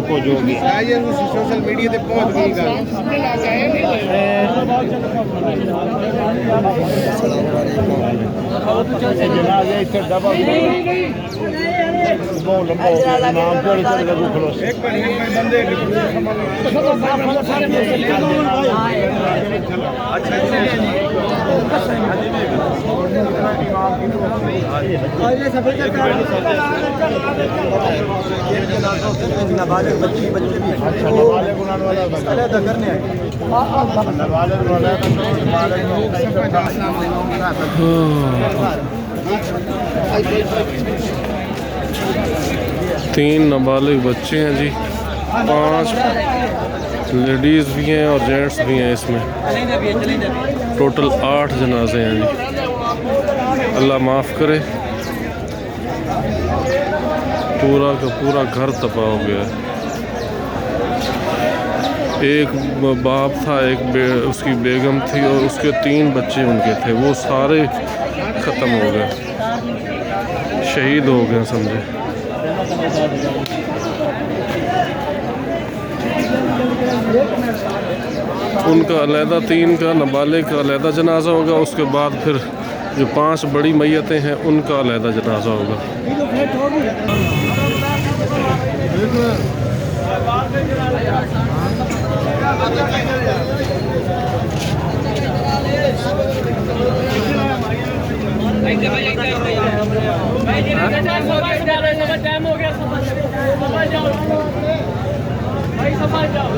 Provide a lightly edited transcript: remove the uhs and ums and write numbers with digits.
को जो भी सोशल मीडिया पे पहुंच गई नाबालिग बच्चे भी करने आए। तीन नाबालिग बच्चे हैं जी, 5 लेडीज़ भी हैं और जेंट्स भी हैं। इसमें टोटल 8 जनाजे हैं जी। अल्लाह माफ़ करे, पूरा का पूरा घर तबाह हो गया। एक बाप था, उसकी बेगम थी और उसके 3 बच्चे उनके थे, वो सारे ख़त्म हो गए, शहीद हो गए समझे। उनका अलहदा 3 का नाबालिग का अलहदा जनाजा होगा, उसके बाद फिर जो 5 बड़ी मैयतें हैं उनका अलहदा जनाजा होगा। टाइम हो गया, समझ जाओ।